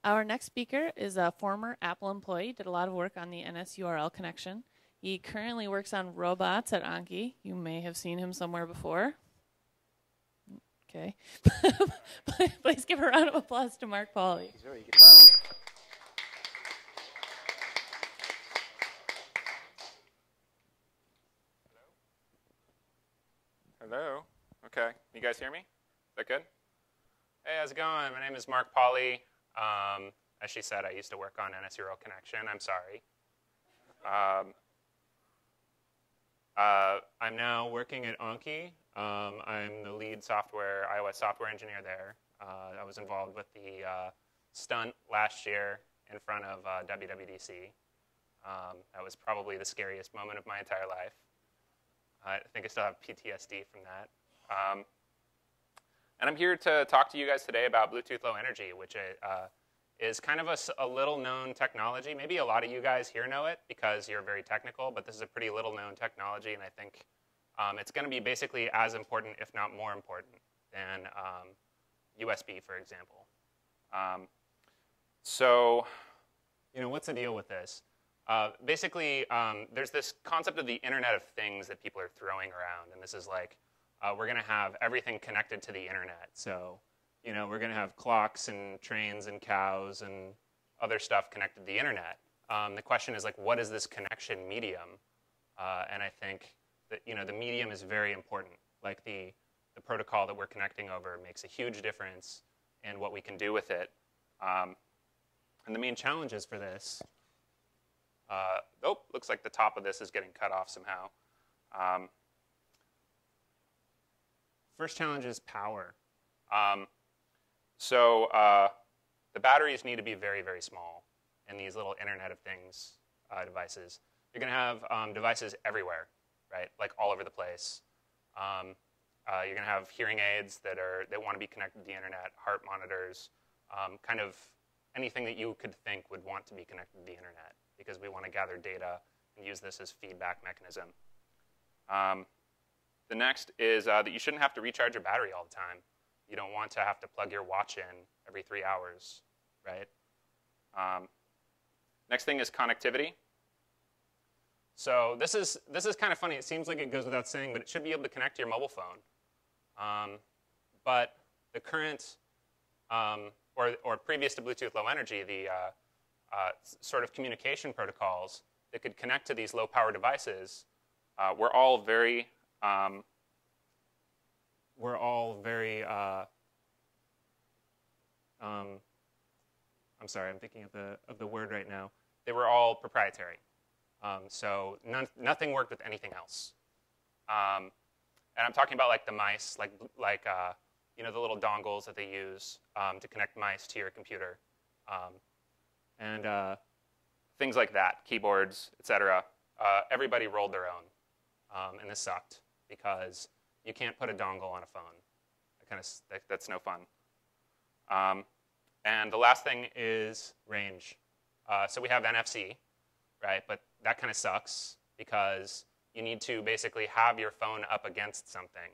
Our next speaker is a former Apple employee, did a lot of work on the NSURL connection. He currently works on robots at Anki. You may have seen him somewhere before. Okay. Please give a round of applause to Mark Pauley. Hello. Okay. You guys hear me? Is that good? Hey, how's it going? My name is Mark Pauley. As she said, I used to work on NSURL connection. I'm sorry. I'm now working at Anki. I'm the lead iOS software engineer there. I was involved with the stunt last year in front of WWDC. That was probably the scariest moment of my entire life. I think I still have PTSD from that. And I'm here to talk to you guys today about Bluetooth Low Energy, which is kind of a little-known technology. Maybe a lot of you guys here know it because you're very technical, but this is a pretty little-known technology, and I think it's going to be basically as important, if not more important, than USB, for example. So, you know, what's the deal with this? Basically, there's this concept of the Internet of Things that people are throwing around, and this is like, we're going to have everything connected to the Internet. So, you know, we're going to have clocks and trains and cows and other stuff connected to the Internet. The question is, like, what is this connection medium? And I think that, you know, the medium is very important. Like, the protocol that we're connecting over makes a huge difference in what we can do with it. And the main challenges for this... looks like the top of this is getting cut off somehow. First challenge is power. The batteries need to be very, very small in these little Internet of Things devices. You're going to have devices everywhere, right? Like all over the place. You're going to have hearing aids that want to be connected to the Internet, heart monitors, kind of anything that you could think would want to be connected to the Internet, because we want to gather data and use this as feedback mechanism. The next is that you shouldn't have to recharge your battery all the time. You don't want to have to plug your watch in every 3 hours, right? Next thing is connectivity. So this is kind of funny. It seems like it goes without saying, but it should be able to connect to your mobile phone. But the current, or previous to Bluetooth Low Energy, the sort of communication protocols that could connect to these low-power devices were all very I'm sorry, I'm thinking of the word right now. They were all proprietary. So nothing worked with anything else. And I'm talking about like the mice, like you know, the little dongles that they use to connect mice to your computer. And things like that, keyboards, etc. Everybody rolled their own, and this sucked because you can't put a dongle on a phone. That's no fun. And the last thing is range. So we have NFC, right? But that kind of sucks because you need to basically have your phone up against something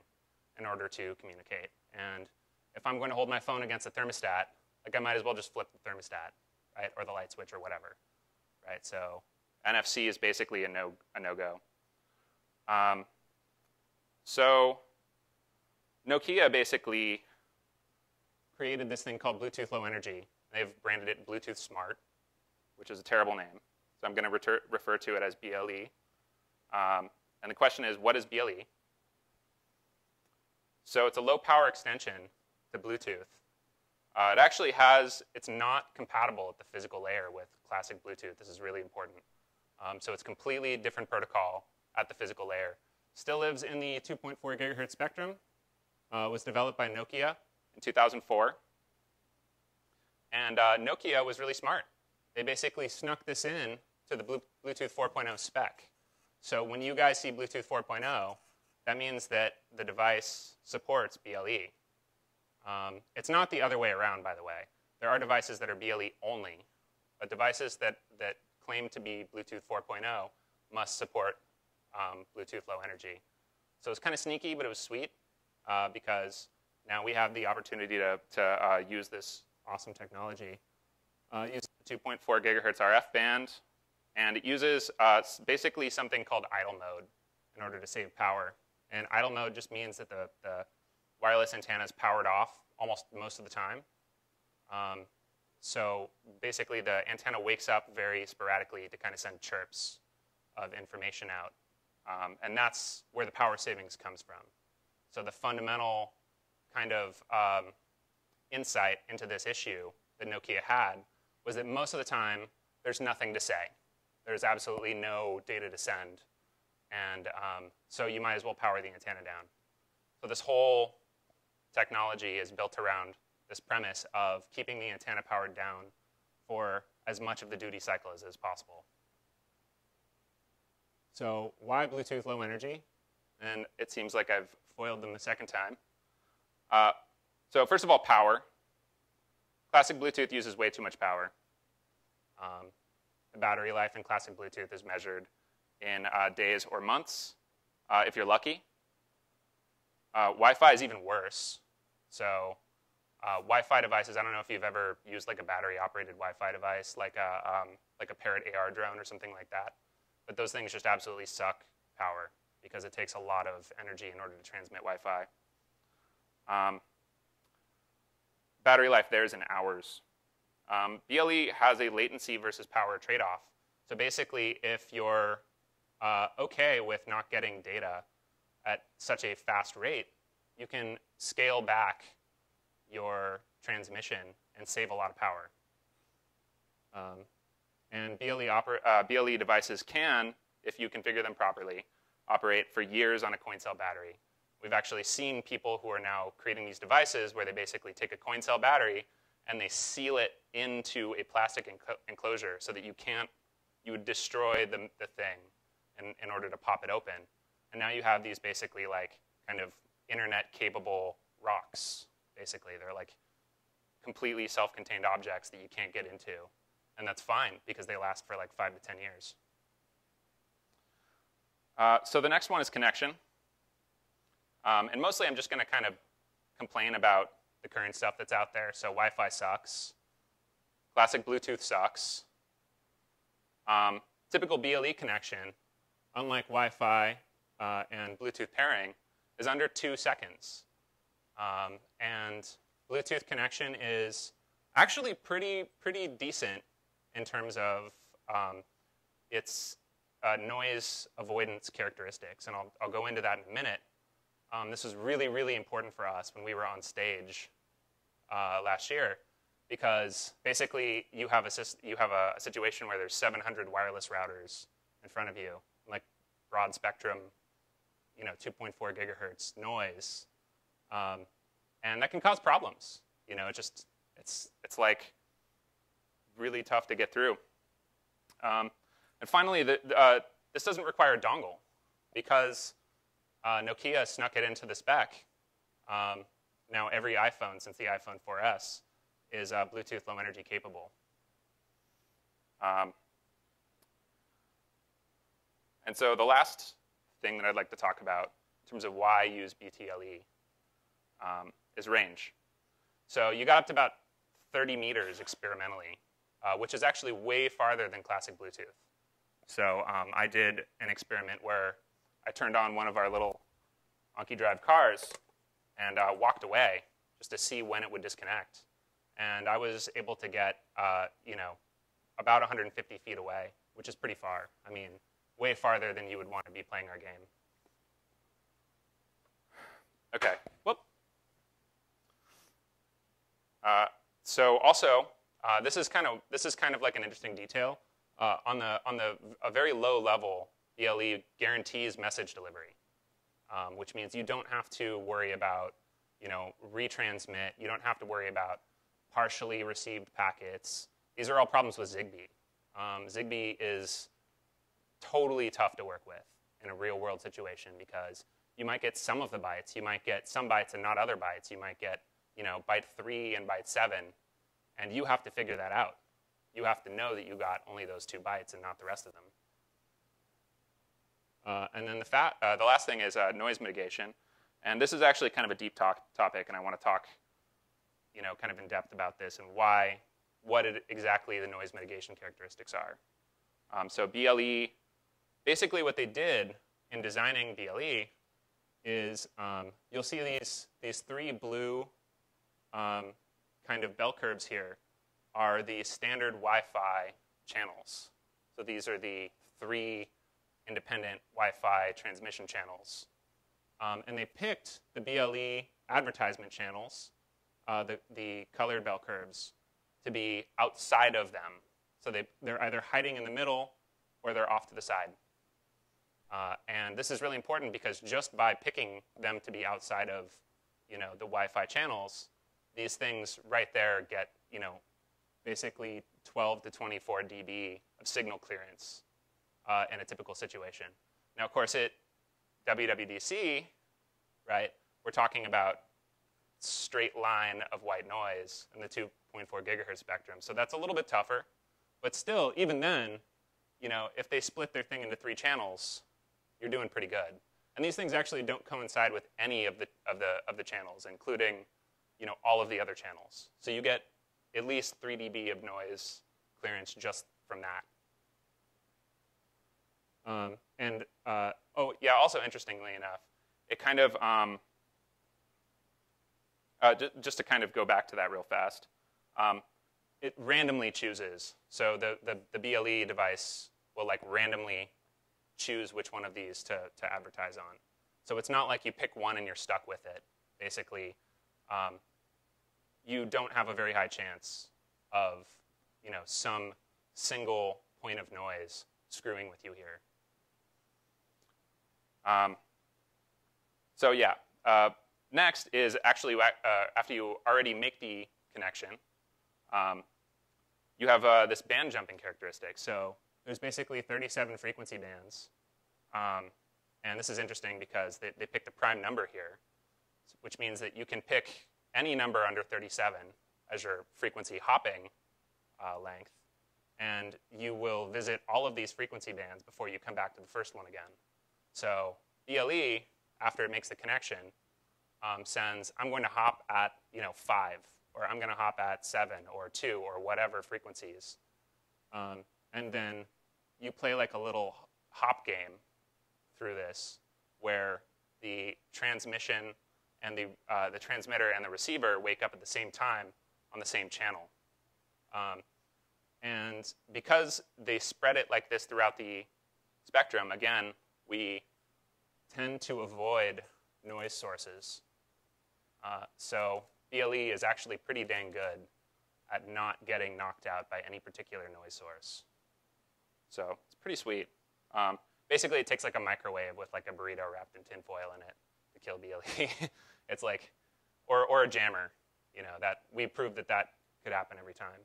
in order to communicate. And if I'm going to hold my phone against a thermostat, like I might as well just flip the thermostat, right? Or the light switch or whatever, right? So NFC is basically a no-go. So Nokia basically created this thing called Bluetooth Low Energy. They've branded it Bluetooth Smart, which is a terrible name. So I'm going to refer to it as BLE. And the question is, what is BLE? So it's a low-power extension to Bluetooth. It's not compatible at the physical layer with classic Bluetooth. This is really important. So it's completely different protocol at the physical layer. Still lives in the 2.4 gigahertz spectrum. Was developed by Nokia in 2004. And Nokia was really smart. They basically snuck this in to the Bluetooth 4.0 spec. So when you guys see Bluetooth 4.0, that means that the device supports BLE. It's not the other way around, by the way. There are devices that are BLE only, but devices that claim to be Bluetooth 4.0 must support Bluetooth Low Energy. So it's kind of sneaky, but it was sweet because now we have the opportunity to use this awesome technology. It uses the 2.4 gigahertz RF band, and it uses basically something called idle mode in order to save power. And idle mode just means that the wireless antenna is powered off almost most of the time. So basically, the antenna wakes up very sporadically to kind of send chirps of information out. And that's where the power savings comes from. So the fundamental kind of insight into this issue that Nokia had was that most of the time, there's nothing to say. There's absolutely no data to send. And so you might as well power the antenna down. So this whole technology is built around this premise of keeping the antenna powered down for as much of the duty cycle as is possible. So why Bluetooth low energy? And it seems like I've foiled them the second time. So first of all, power. Classic Bluetooth uses way too much power. The battery life in classic Bluetooth is measured in days or months, if you're lucky. Wi-Fi is even worse. So Wi-Fi devices, I don't know if you've ever used like a battery-operated Wi-Fi device, like a Parrot AR drone or something like that. But those things just absolutely suck power because it takes a lot of energy in order to transmit Wi-Fi. Battery life there is in hours. BLE has a latency versus power trade-off. So basically, if you're OK with not getting data at such a fast rate, you can scale back your transmission and save a lot of power. And BLE devices can, if you configure them properly, operate for years on a coin cell battery. We've actually seen people who are now creating these devices where they basically take a coin cell battery and they seal it into a plastic enclosure so that you would destroy the thing in order to pop it open. And now you have these basically like kind of internet-capable rocks, basically. They're like completely self-contained objects that you can't get into. And that's fine because they last for like 5 to 10 years. So the next one is connection. And mostly I'm just going to kind of complain about the current stuff that's out there. So Wi-Fi sucks. Classic Bluetooth sucks. Typical BLE connection, unlike Wi-Fi and Bluetooth pairing, is under 2 seconds. And Bluetooth connection is actually pretty decent in terms of its noise avoidance characteristics. And I'll go into that in a minute. This was really, really important for us when we were on stage last year, because basically you have a situation where there's 700 wireless routers in front of you, like broad spectrum, 2.4 gigahertz noise, and that can cause problems. It's like really tough to get through. And finally, this doesn't require a dongle because Nokia snuck it into the spec. Now every iPhone since the iPhone 4S is Bluetooth low energy capable. And so the last thing that I'd like to talk about in terms of why use BTLE is range. So you got up to about 30 meters experimentally, which is actually way farther than classic Bluetooth. So I did an experiment where I turned on one of our little Anki drive cars and walked away just to see when it would disconnect. And I was able to get, about 150 feet away, which is pretty far. I mean, way farther than you would want to be playing our game. OK, whoop. So also, this is kind of like an interesting detail. On a very low level, BLE guarantees message delivery, which means you don't have to worry about retransmit. You don't have to worry about partially received packets. These are all problems with Zigbee. Zigbee is totally tough to work with in a real-world situation because you might get some of the bytes. You might get some bytes and not other bytes. You might get byte 3 and byte 7, and you have to figure that out. You have to know that you got only those 2 bytes and not the rest of them. And then the last thing is noise mitigation. And this is actually kind of a deep topic, and I want to talk kind of in depth about this and why what exactly the noise mitigation characteristics are. So BLE, basically what they did in designing BLE is you'll see these three blue kind of bell curves here are the standard Wi-Fi channels. So these are the three independent Wi-Fi transmission channels. And they picked the BLE advertisement channels, the colored bell curves, to be outside of them. So they're either hiding in the middle or they're off to the side. And this is really important because just by picking them to be outside of, the Wi-Fi channels, these things right there get, basically 12 to 24 dB of signal clearance in a typical situation. Now, of course, at WWDC, right, we're talking about straight line of white noise in the 2.4 gigahertz spectrum. So that's a little bit tougher. But still, even then, if they split their thing into 3 channels, you're doing pretty good. And these things actually don't coincide with any of the channels, including all of the other channels. So you get at least 3 dB of noise clearance just from that. Also interestingly enough, it kind of, just to kind of go back to that real fast, it randomly chooses. So the BLE device will randomly choose which one of these to advertise on. So it's not like you pick one and you're stuck with it. Basically, you don't have a very high chance of some single point of noise screwing with you here. Next is actually after you already make the connection, you have this band jumping characteristic. So there's basically 37 frequency bands. And this is interesting because they picked the prime number here, which means that you can pick any number under 37 as your frequency hopping length. And you will visit all of these frequency bands before you come back to the first one again. So BLE, after it makes the connection, sends, I'm going to hop at 5, or I'm going to hop at 7 or 2 or whatever frequencies. And then you play like a little hop game through this where the transmission and the transmitter and the receiver wake up at the same time on the same channel. And because they spread it like this throughout the spectrum, again, we tend to avoid noise sources. So BLE is actually pretty dang good at not getting knocked out by any particular noise source. So it's pretty sweet. Basically, it takes like a microwave with like a burrito wrapped in tinfoil in it to kill BLE. It's like, or a jammer, that we proved that could happen every time.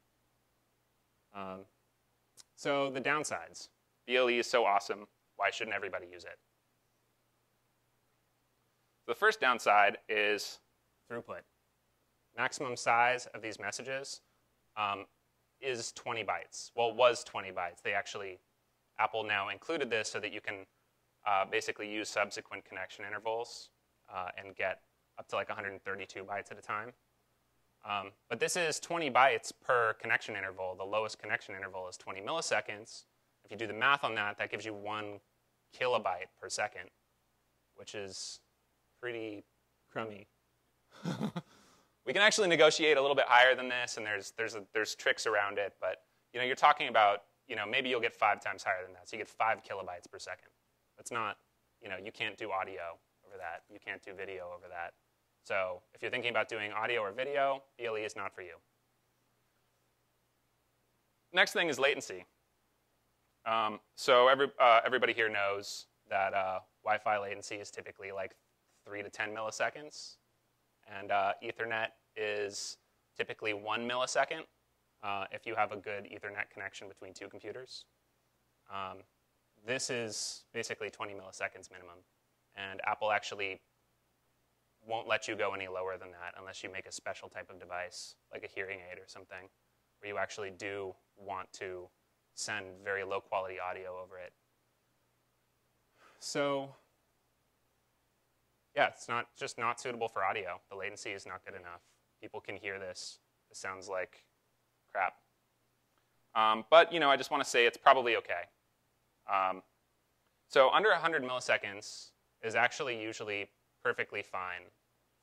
So the downsides. BLE is so awesome. Why shouldn't everybody use it? The first downside is throughput. Maximum size of these messages is 20 bytes. Well, was 20 bytes. Apple now included this so that you can basically use subsequent connection intervals and get up to like 132 bytes at a time. But this is 20 bytes per connection interval. The lowest connection interval is 20 milliseconds. If you do the math on that, that gives you 1 kilobyte per second, which is pretty crummy. We can actually negotiate a little bit higher than this, and there's tricks around it. But you're talking about maybe you'll get 5 times higher than that. So you get 5 kilobytes per second. That's not you can't do audio over that. You can't do video over that. So if you're thinking about doing audio or video, BLE is not for you. Next thing is latency. So everybody here knows that Wi-Fi latency is typically like 3 to 10 milliseconds. And Ethernet is typically 1 millisecond if you have a good Ethernet connection between 2 computers. This is basically 20 milliseconds minimum. And Apple actually won't let you go any lower than that unless you make a special type of device, like a hearing aid or something, where you actually do want to send very low quality audio over it. So yeah, it's just not suitable for audio. The latency is not good enough. People can hear this. It sounds like crap. But I just want to say it's probably OK. So under 100 milliseconds is actually usually perfectly fine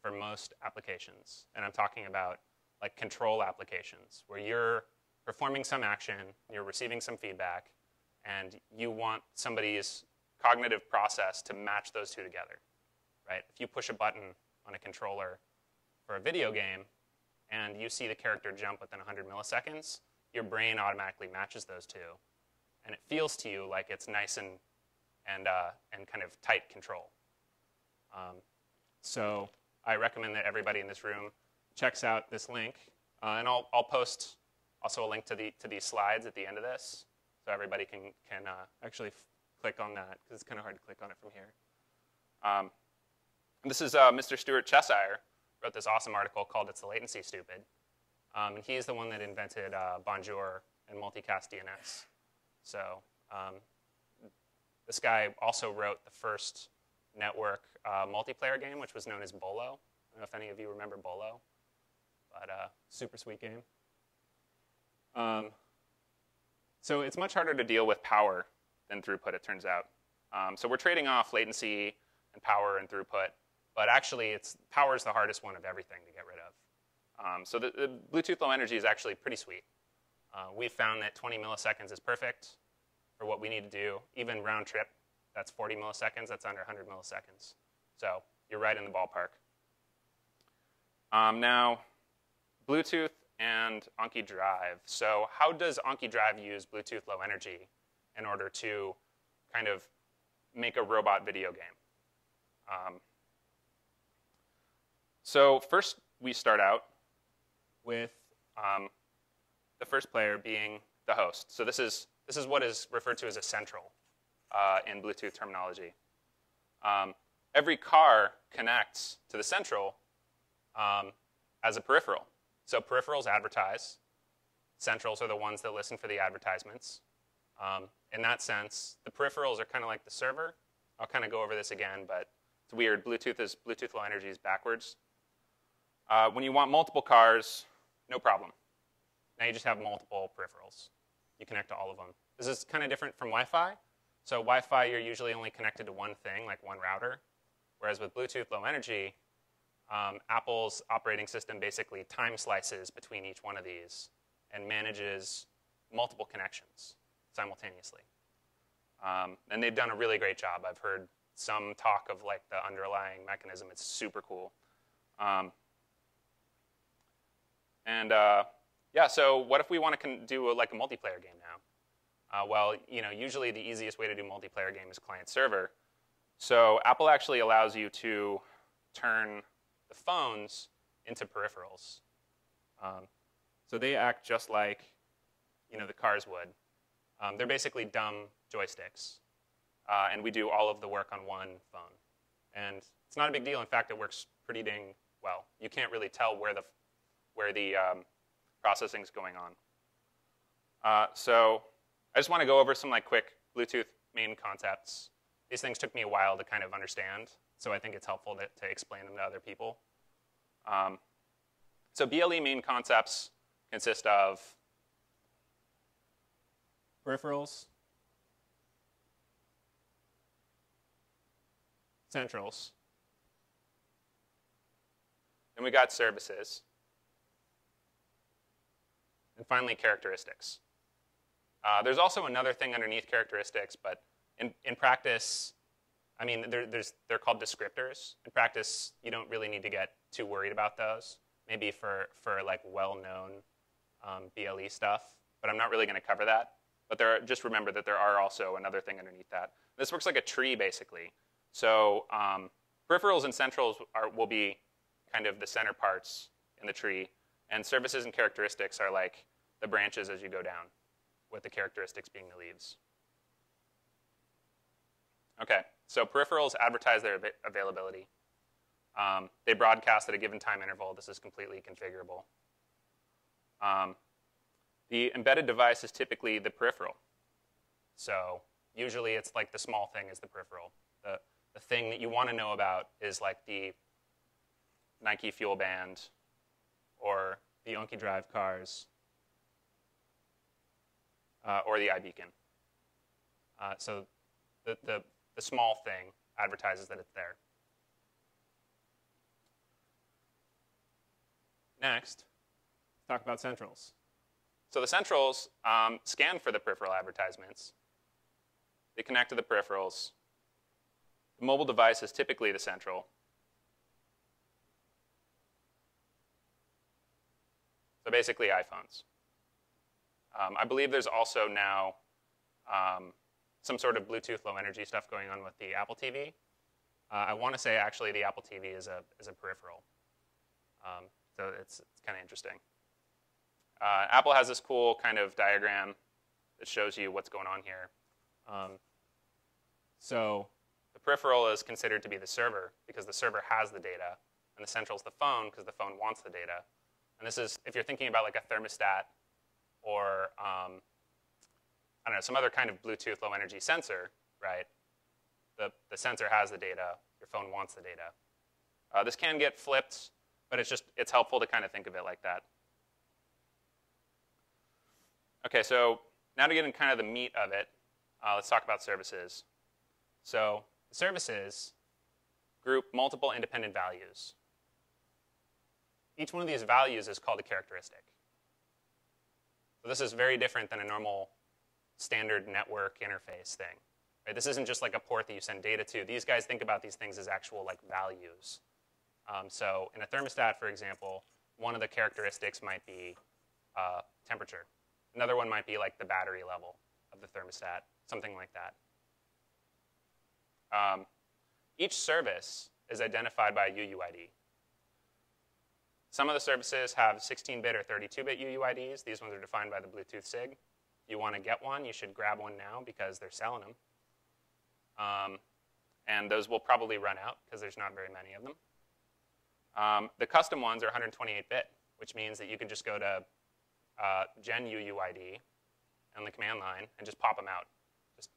for most applications. And I'm talking about like control applications, where you're performing some action, you're receiving some feedback, and you want somebody's cognitive process to match those two together, right? If you push a button on a controller for a video game and you see the character jump within 100 milliseconds, your brain automatically matches those two, and it feels to you like it's nice and kind of tight control. So I recommend that everybody in this room checks out this link, and I'll post also a link to these slides at the end of this, so everybody can actually click on that, because it's kind of hard to click on it from here. This is Mr. Stuart Cheshire wrote this awesome article called "It's the Latency Stupid," and he's the one that invented Bonjour and multicast DNS. So this guy also wrote the first network multiplayer game, which was known as Bolo. I don't know if any of you remember Bolo, but super sweet game. So it's much harder to deal with power than throughput, it turns out. So we're trading off latency and power and throughput, but actually power is the hardest one of everything to get rid of. So the Bluetooth Low Energy is actually pretty sweet. We've found that 20 milliseconds is perfect for what we need to do. Even round trip, that's 40 milliseconds. That's under 100 milliseconds. So you're right in the ballpark. Now, Bluetooth and Anki Drive. So how does Anki Drive use Bluetooth Low Energy in order to kind of make a robot video game? So first, we start out with the first player being the host. So this is what is referred to as a central in Bluetooth terminology. Every car connects to the central as a peripheral. So peripherals advertise. Centrals are the ones that listen for the advertisements. In that sense, the peripherals are kind of like the server. I'll kind of go over this again, but it's weird. Bluetooth Low Energy is backwards. When you want multiple cars, no problem. Now you just have multiple peripherals. You connect to all of them. This is kind of different from Wi-Fi. So Wi-Fi, you're usually only connected to one thing, like one router. Whereas with Bluetooth Low Energy, Apple's operating system basically time slices between each one of these and manages multiple connections simultaneously. And they've done a really great job. I've heard some talk of like the underlying mechanism. It's super cool. Yeah, so what if we want to do like a multiplayer game now? Well, usually the easiest way to do multiplayer game is client-server. So Apple actually allows you to turn the phones into peripherals. So they act just like the cars would. They're basically dumb joysticks. And we do all of the work on one phone. And it's not a big deal. In fact, it works pretty dang well. You can't really tell where the processing is going on. So I just want to go over some quick Bluetooth main concepts. These things took me a while to kind of understand, so I think it's helpful to explain them to other people. So BLE main concepts consist of peripherals, centrals, then we got services, and finally characteristics. There's also another thing underneath characteristics, but in practice, I mean, they're called descriptors. In practice, you don't really need to get too worried about those. Maybe for like well-known BLE stuff, but I'm not really going to cover that. But just remember that there are also another thing underneath that. This works like a tree, basically. So peripherals and centrals will be kind of the center parts in the tree, and services and characteristics are like the branches as you go down, with the characteristics being the leaves. Okay, so peripherals advertise their availability. They broadcast at a given time interval. This is completely configurable. The embedded device is typically the peripheral. So usually it's like the small thing is the peripheral. The thing that you want to know about is like the Nike Fuel Band or the Anki Drive cars. or the iBeacon. So the small thing advertises that it's there. Next, let's talk about centrals. So the centrals scan for the peripheral advertisements. They connect to the peripherals. The mobile device is typically the central. So basically iPhones. I believe there's also now some sort of Bluetooth low energy stuff going on with the Apple TV. I want to say actually the Apple TV is a peripheral. So it's kind of interesting. Apple has this cool kind of diagram that shows you what's going on here. So the peripheral is considered to be the server because the server has the data, and the central is the phone because the phone wants the data. And this is, if you're thinking about like a thermostat or I don't know, some other kind of Bluetooth low energy sensor, right? The sensor has the data, your phone wants the data. This can get flipped, but it's helpful to kind of think of it like that. Okay, so now to get in kind of the meat of it, let's talk about services. So services group multiple independent values. Each one of these values is called a characteristic. So this is very different than a normal standard network interface thing. Right? This isn't just like a port that you send data to. These guys think about these things as actual like values. So in a thermostat, for example, one of the characteristics might be temperature. Another one might be like the battery level of the thermostat, something like that. Each service is identified by a UUID. Some of the services have 16-bit or 32-bit UUIDs. These ones are defined by the Bluetooth SIG. If you want to get one, you should grab one now because they're selling them. And those will probably run out because there's not very many of them. The custom ones are 128-bit, which means that you can just go to gen UUID on the command line and just pop them out. Just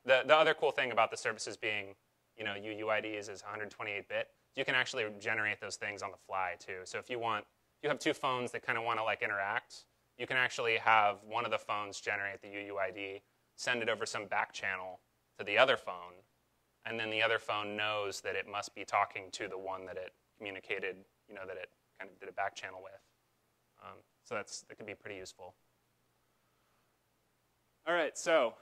the other cool thing about the services being, UUIDs is 128-bit. You can actually generate those things on the fly too. So if you have two phones that kind of want to like interact, you can actually have one of the phones generate the UUID, send it over some back channel to the other phone, and then the other phone knows that it must be talking to the one that it communicated, that it kind of did a back channel with. So that could be pretty useful. All right, so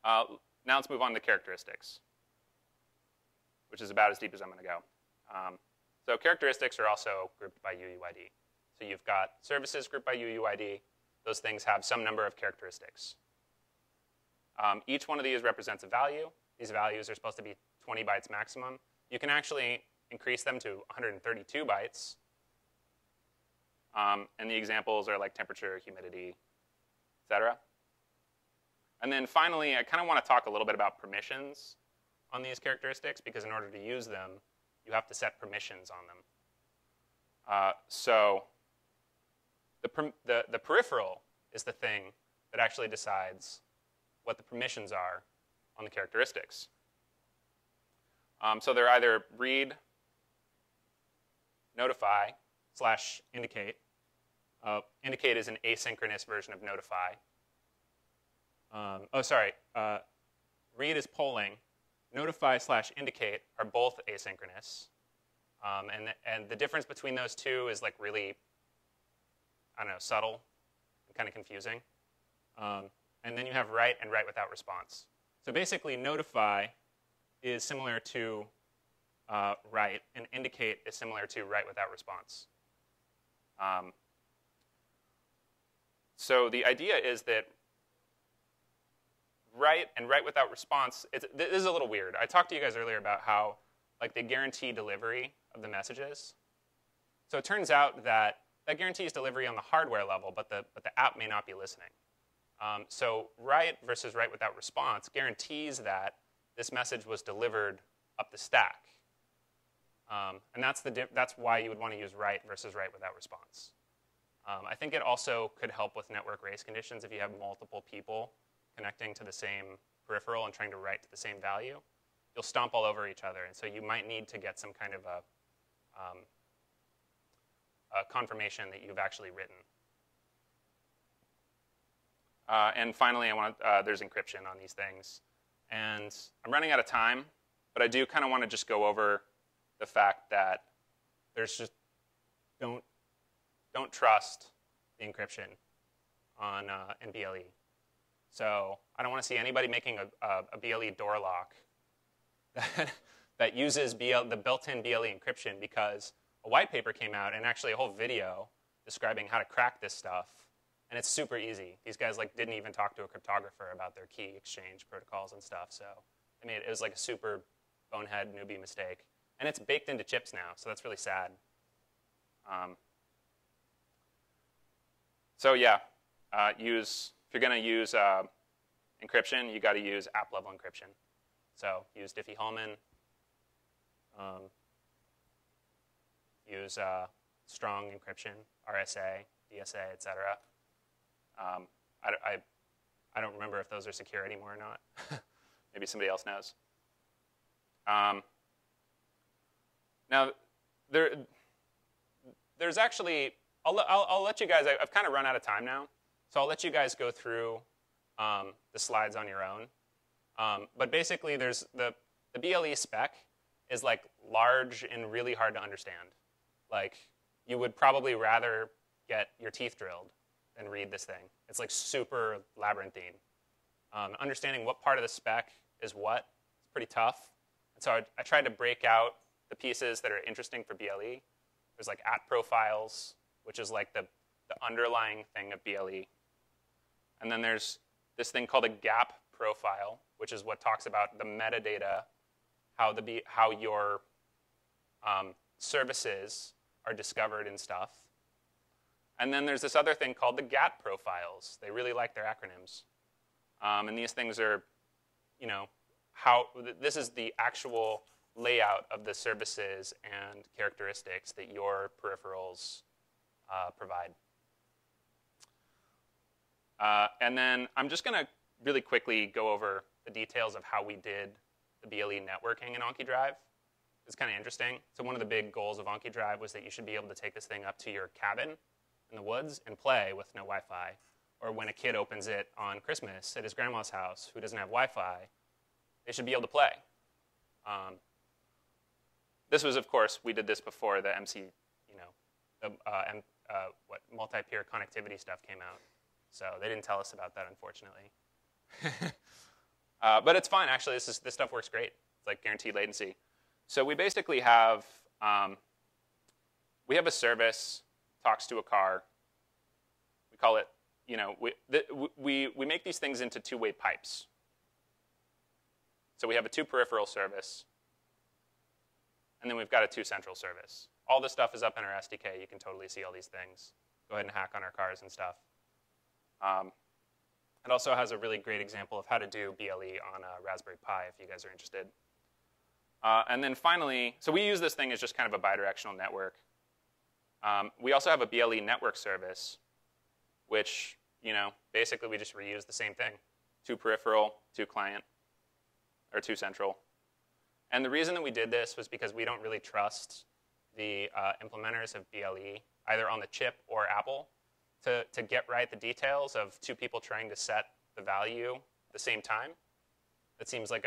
now let's move on to characteristics, which is about as deep as I'm going to go. So characteristics are also grouped by UUID. So you've got services grouped by UUID. Those things have some number of characteristics. Each one of these represents a value. These values are supposed to be 20 bytes maximum. You can actually increase them to 132 bytes. And the examples are like temperature, humidity, et cetera. And then finally, I kind of want to talk a little bit about permissions on these characteristics, because in order to use them, you have to set permissions on them. So the peripheral is the thing that actually decides what the permissions are on the characteristics. So they're either read, notify, / indicate. Indicate is an asynchronous version of notify. Read is polling. Notify / indicate are both asynchronous. And the difference between those two is like really, I don't know, subtle and kind of confusing. And then you have write and write without response. So basically, notify is similar to write, and indicate is similar to write without response. So the idea is that write and write without response, this is a little weird. I talked to you guys earlier about how they guarantee delivery of the messages. So it turns out that guarantees delivery on the hardware level, but the app may not be listening. So write versus write without response guarantees that this message was delivered up the stack. And that's why you would want to use write versus write without response. I think it also could help with network race conditions if you have multiple people connecting to the same peripheral and trying to write to the same value. You'll stomp all over each other, and so you might need to get some kind of confirmation that you've actually written. And finally, there's encryption on these things. And I'm running out of time, but I do kind of want to just go over the fact that there's just don't trust the encryption on in BLE. So I don't want to see anybody making a BLE door lock that uses the built-in BLE encryption, because a white paper came out and actually a whole video describing how to crack this stuff. And it's super easy. These guys didn't even talk to a cryptographer about their key exchange protocols and stuff. So it was like a super bonehead newbie mistake. And it's baked into chips now, so that's really sad. So yeah, if you're going to use encryption, you got to use app-level encryption. So use Diffie-Hellman, use strong encryption, RSA, DSA, etc. I don't remember if those are secure anymore or not. Maybe somebody else knows. Now, there's actually, I'll let you guys, I've kind of run out of time now, so I'll let you guys go through the slides on your own. But basically, there's the BLE spec is large and really hard to understand. You would probably rather get your teeth drilled than read this thing. It's super labyrinthine. Understanding what part of the spec is what is pretty tough. And so I tried to break out the pieces that are interesting for BLE. There's at profiles, which is the underlying thing of BLE. And then there's this thing called a gap profile, which is what talks about the metadata, how your services are discovered and stuff. And then there's this other thing called the GATT profiles. They really like their acronyms. And these things are, this is the actual layout of the services and characteristics that your peripherals provide. And then I'm just going to really quickly go over the details of how we did the BLE networking in Anki Drive. It's kind of interesting. So one of the big goals of Anki Drive was that you should be able to take this thing up to your cabin in the woods and play with no Wi-Fi. Or when a kid opens it on Christmas at his grandma's house who doesn't have Wi-Fi, they should be able to play. This was, of course, we did this before the multi-peer connectivity stuff came out. So they didn't tell us about that, unfortunately. But it's fine, actually. This stuff works great. It's guaranteed latency. So we basically have a service, talks to a car. We call it, we make these things into two-way pipes. So we have a two-peripheral service, and then we've got a two-central service. All this stuff is up in our SDK. You can totally see all these things. Go ahead and hack on our cars and stuff. It also has a really great example of how to do BLE on a Raspberry Pi, if you guys are interested. And then finally, so we use this thing as just kind of a bidirectional network. We also have a Ble Network Service, which, basically we just reuse the same thing. Two peripheral, two client, or two central. And the reason that we did this was because we don't really trust the implementers of BLE, either on the chip or Apple, to get right the details of two people trying to set the value at the same time. That seems like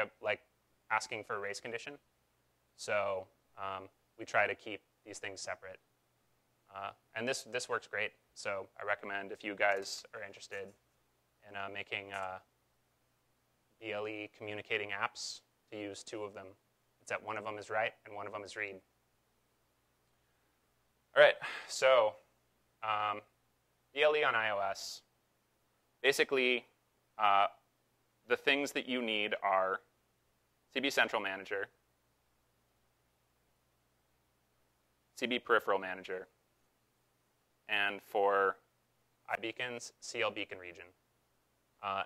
asking for a race condition. So we try to keep these things separate. And this works great. So I recommend, if you guys are interested in making BLE communicating apps, to use two of them. It's that one of them is write and one of them is read. All right, so BLE on iOS. Basically, the things that you need are CB Central Manager, CB Peripheral Manager, and for iBeacons, CL Beacon Region.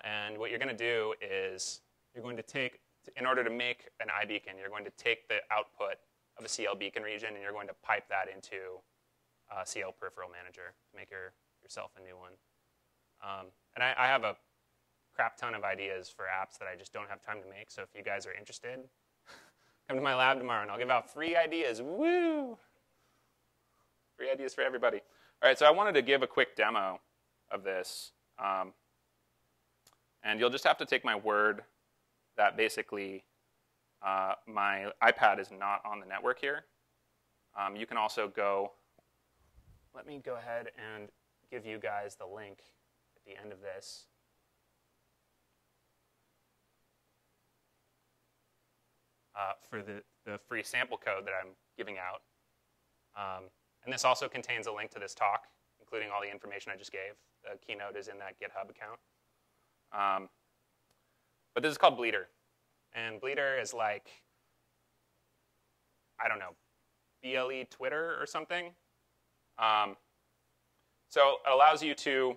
And what you're going to do is you're going to take, in order to make an iBeacon, you're going to take the output of a CL Beacon region and you're going to pipe that into CL Peripheral Manager to make yourself a new one. And I have a crap ton of ideas for apps that I just don't have time to make. So if you guys are interested, come to my lab tomorrow and I'll give out free ideas. Woo! Free ideas for everybody. All right, so I wanted to give a quick demo of this. And you'll just have to take my word that basically my iPad is not on the network here. You can also go, let me go ahead and give you guys the link at the end of this. For the free sample code that I'm giving out. And this also contains a link to this talk, including all the information I just gave. The keynote is in that GitHub account. But this is called Bleeder. And Bleeder is like, I don't know, BLE Twitter or something. So it allows you to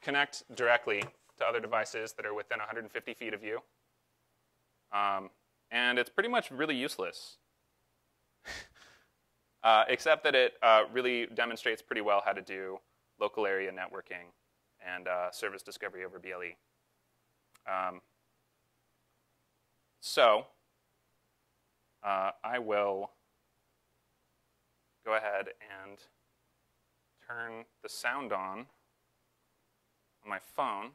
connect directly to other devices that are within 150 feet of you. And it's pretty much really useless, except that it really demonstrates pretty well how to do local area networking and service discovery over BLE. So I will go ahead and turn the sound on my phone.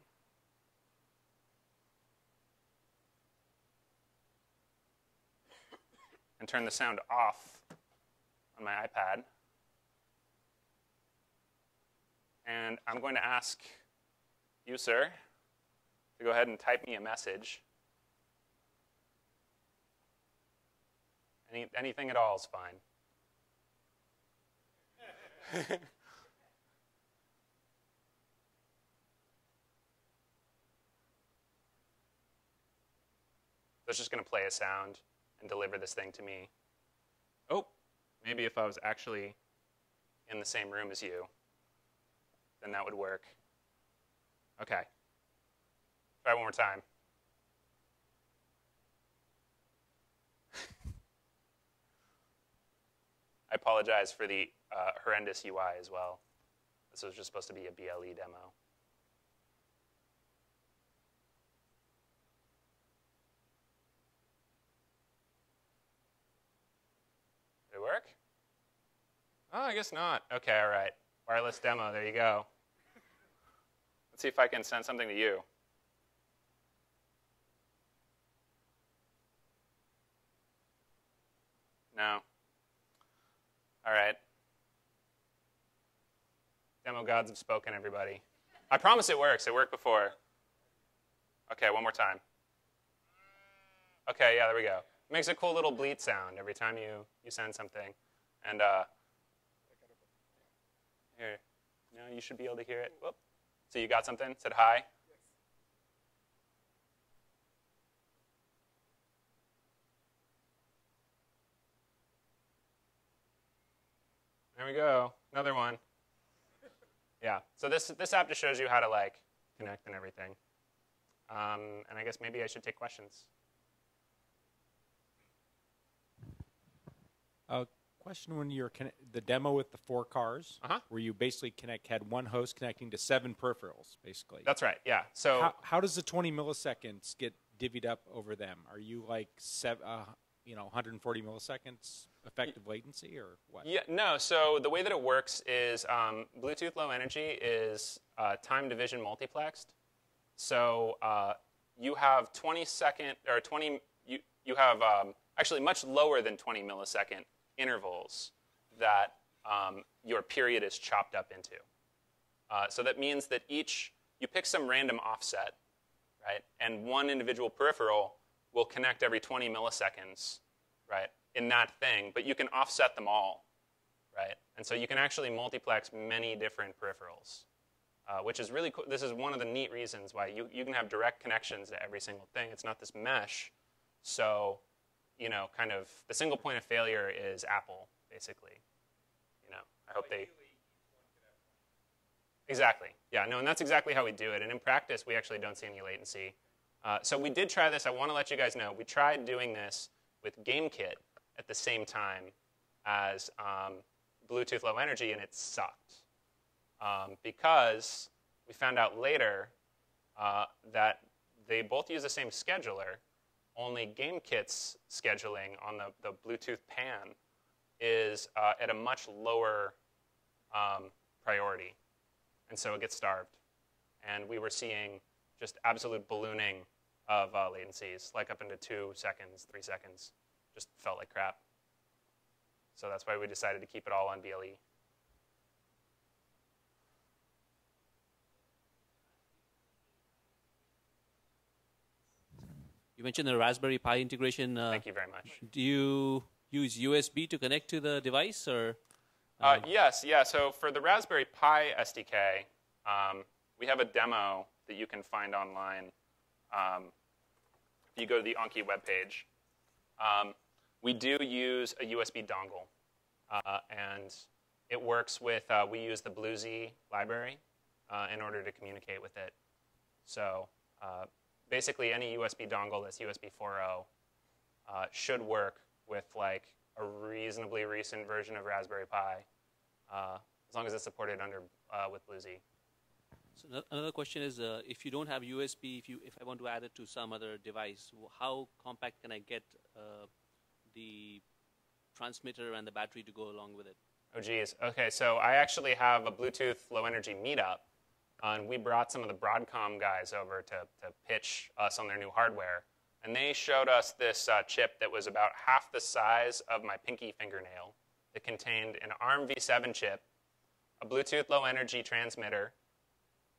And turn the sound off on my iPad. And I'm going to ask you, sir, to go ahead and type me a message. Anything at all is fine. So it's just going to play a sound and deliver this thing to me. Oh, maybe if I was actually in the same room as you, then that would work. Okay. Try one more time. I apologize for the horrendous UI as well. This was just supposed to be a BLE demo. Did it work? Oh, I guess not. Okay, all right. Wireless demo, there you go. Let's see if I can send something to you. No. All right. Demo gods have spoken, everybody. I promise it works. It worked before. Okay, one more time. Okay, yeah, there we go. It makes a cool little bleat sound every time you send something. And here, no, you should be able to hear it. Whoop. So you got something? Said hi? Yes. There we go. Another one. Yeah. So this app just shows you how to like connect and everything. And I guess maybe I should take questions. Question: when you're the demo with the 4 cars, where you basically had one host connecting to 7 peripherals, basically. That's right. Yeah. So how does the 20 milliseconds get divvied up over them? Are you like 140 milliseconds effective latency, or what? Yeah. No. So the way that it works is Bluetooth Low Energy is time division multiplexed. So you have 20-second or 20. You have actually much lower than 20 millisecond intervals that your period is chopped up into. So that means that you pick some random offset, right? And one individual peripheral will connect every 20 milliseconds, right, in that thing. But you can offset them all, right? And so you can actually multiplex many different peripherals, which is really cool. This is one of the neat reasons why you can have direct connections to every single thing. It's not this mesh. So kind of the single point of failure is Apple, basically. I hope they... Exactly. Yeah, no, and that's exactly how we do it. And in practice, we actually don't see any latency. So we did try this. I want to let you guys know. We tried doing this with GameKit at the same time as Bluetooth Low Energy, and it sucked. Because we found out later that they both use the same scheduler, only GameKit's scheduling on the Bluetooth PAN is at a much lower priority, and so it gets starved. And we were seeing just absolute ballooning of latencies, like up into 2 seconds, 3 seconds. Just felt like crap. So that's why we decided to keep it all on BLE. You mentioned the Raspberry Pi integration. Thank you very much. Do you use USB to connect to the device, or? Yes, yeah. So for the Raspberry Pi SDK, we have a demo that you can find online. If you go to the Anki webpage, we do use a USB dongle, and it works with. We use the BlueZ library in order to communicate with it. So basically, any USB dongle that's USB 4.0 should work with like a reasonably recent version of Raspberry Pi, as long as it's supported under with BlueZ. So another question is, if you don't have USB, if I want to add it to some other device, how compact can I get the transmitter and the battery to go along with it? Oh, geez. Okay, so I actually have a Bluetooth low energy meetup, and we brought some of the Broadcom guys over to pitch us on their new hardware. And they showed us this chip that was about half the size of my pinky fingernail. It contained an ARM v7 chip, a Bluetooth low energy transmitter,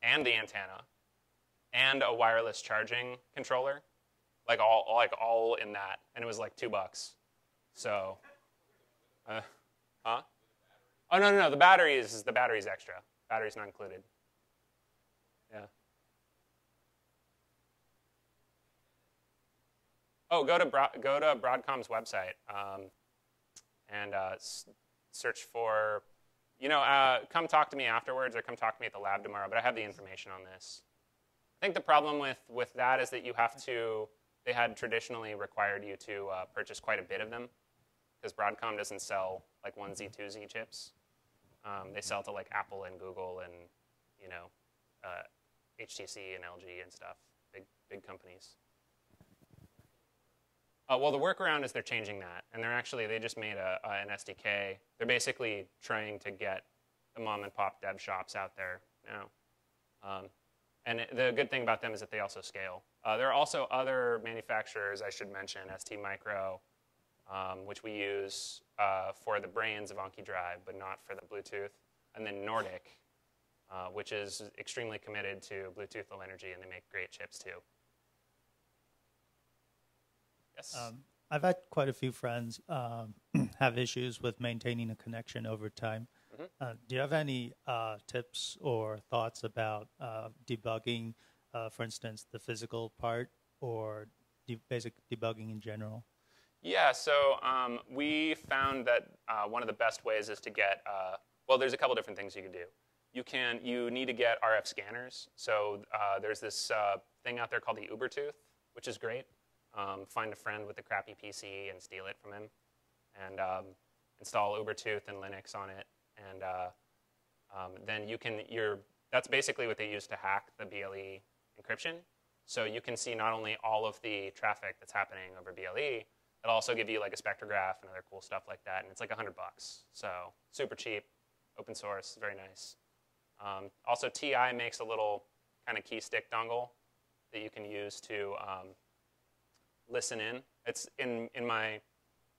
and the antenna, and a wireless charging controller, like all in that. And it was like $2. So, huh? Oh no, the battery's extra. Battery's not included. Yeah. Oh, go to Broadcom's website and search for, come talk to me afterwards or come talk to me at the lab tomorrow. But I have the information on this. I think the problem with that is that they had traditionally required you to purchase quite a bit of them, because Broadcom doesn't sell like 1Z, 2Z chips. They sell to like Apple and Google and HTC and LG and stuff, big companies. Well, the workaround is they're changing that, and they just made an SDK. They're basically trying to get the mom and pop dev shops out there now. And the good thing about them is that they also scale. There are also other manufacturers I should mention, STMicro, which we use for the brains of Anki Drive, but not for the Bluetooth. And then Nordic, which is extremely committed to Bluetooth low energy, and they make great chips too. Yes. I've had quite a few friends have issues with maintaining a connection over time. Mm-hmm. Do you have any tips or thoughts about debugging, for instance, the physical part, or basic debugging in general? Yeah, so we found that one of the best ways is to get, there's a couple different things you can do. You need to get RF scanners. So there's this thing out there called the Ubertooth, which is great. Find a friend with a crappy PC and steal it from him, and install Ubertooth and Linux on it, and then that's basically what they use to hack the BLE encryption. So you can see not only all of the traffic that's happening over BLE, it'll also give you like a spectrograph and other cool stuff like that, and it's like $100. So super cheap, open source, very nice. Also, TI makes a little kind of key stick dongle that you can use to listen in. It's, in my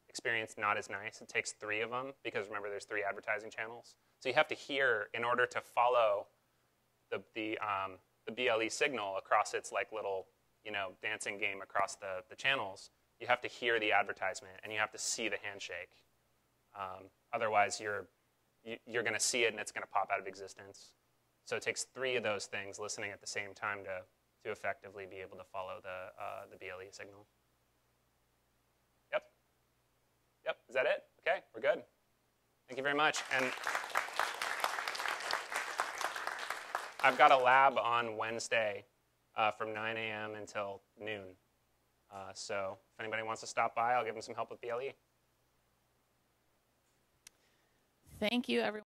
experience, not as nice. It takes 3 of them, because remember, there's 3 advertising channels. So you have to hear, in order to follow the BLE signal across its like little dancing game across the channels, you have to hear the advertisement, and you have to see the handshake. Otherwise, you're going to see it, and it's going to pop out of existence. So it takes 3 of those things listening at the same time to effectively be able to follow the BLE signal. Yep, is that it? Okay, we're good. Thank you very much. And I've got a lab on Wednesday from 9 a.m. until noon. So if anybody wants to stop by, I'll give them some help with BLE. Thank you, everyone.